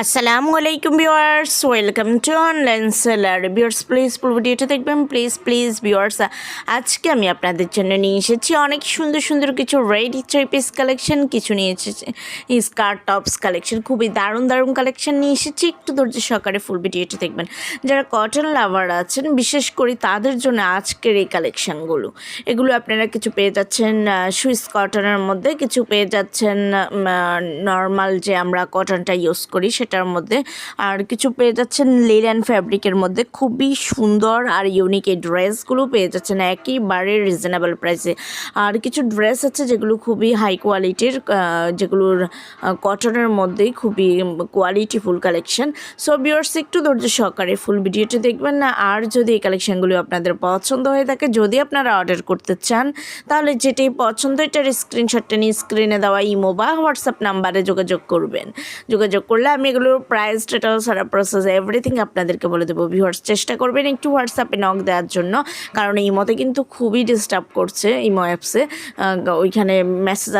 আসসালামু আলাইকুম viewers, welcome to online seller. Viewers please পুরো ভিডিওটা দেখবেন, প্লিজ ভিউয়ার্স। আজকে আমি আপনাদের জন্য নিয়ে এসেছি অনেক সুন্দর সুন্দর কিছু রেডি থ্রি পিস কালেকশন, কিছু নিয়ে এসেছি স্কার্ট টপস কালেকশন, খুবই দারুণ কালেকশন নিয়ে এসেছি। একটু ধৈর্য সহকারে ফুল ভিডিওটা দেখবেন। যারা কটন লাভার আছেন বিশেষ করে তাদের জন্য আজকের এই কালেকশানগুলো, এগুলো আপনারা কিছু পেয়ে যাচ্ছেন সুইস কটনের মধ্যে, কিছু পেয়ে যাচ্ছেন নর্মাল যে আমরা কটনটা ইউজ করি সেটার মধ্যে, আর কিছু পেয়ে যাচ্ছেন লিনেন ফ্যাব্রিকের মধ্যে। খুবই সুন্দর আর ইউনিক এই ড্রেসগুলো পেয়ে যাচ্ছেন একেবারে রিজনেবল প্রাইসে। আর কিছু ড্রেস আছে যেগুলো খুবই হাই কোয়ালিটির, যেগুলোর কটনের মধ্যেই খুবই কোয়ালিটিফুল কালেকশন। সো ভিউয়ার্স একটু ধৈর্য সহকারে ফুল ভিডিওটি দেখবেন না। আর যদি এই কালেকশনগুলো আপনাদের পছন্দ হয়ে থাকে, যদি আপনারা অর্ডার করতে চান, তাহলে যেটাই পছন্দ এটার স্ক্রিনশটটা নিয়ে স্ক্রিনে দেওয়া ইমো বা হোয়াটসঅ্যাপ নাম্বারে যোগাযোগ করবেন। যোগাযোগ করলে আমি এগুলোর প্রাইস, ডিটেলস, সারা প্রসেস এভরিথিং আপনাদেরকে বলে দেবো। ভিউয়ার্স চেষ্টা করবেন একটু হোয়াটসঅ্যাপে নক দেওয়ার জন্য, কারণ ইমোতে কিন্তু খুবই ডিস্টার্ব করছে ইমো অ্যাপসে। ওইখানে মেসেজ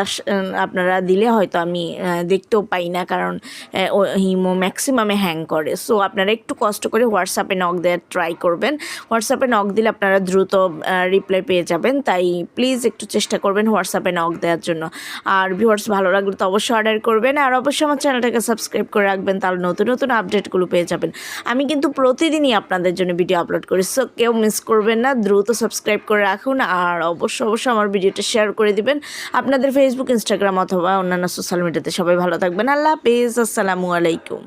আপনারা দিলে হয়তো আমি দেখতেও পাই না, কারণ ইমো ম্যাক্সিমামে হ্যাং করে। সো আপনারা একটু কষ্ট করে হোয়াটসঅ্যাপে নক দেওয়ার ট্রাই করবেন। হোয়াটসঅ্যাপে নক দিলে আপনারা দ্রুত রিপ্লাই পেয়ে যাবেন, তাই প্লিজ একটু চেষ্টা করবেন হোয়াটসঅ্যাপে নক দেওয়ার জন্য। আর ভিউয়ার্স ভালো লাগলে তো অবশ্যই অর্ডার করবেন, আর অবশ্যই আমার চ্যানেলটাকে সাবস্ক্রাইব করে রাখবেন, তাহলে নতুন আপডেটগুলো পেয়ে যাবেন। আমি কিন্তু প্রতিদিনই আপনাদের জন্য ভিডিও আপলোড করি, সো কেউ মিস করবেন না, দ্রুত সাবস্ক্রাইব করে রাখুন। আর অবশ্যই আমার ভিডিওটা শেয়ার করে দিবেন আপনাদের ফেসবুক, ইনস্টাগ্রাম অথবা অন্যান্য সোশ্যাল মিডিয়াতে। সবাই ভালো থাকবেন। আল্লাহ হাফেজ, আসসালামু আলাইকুম।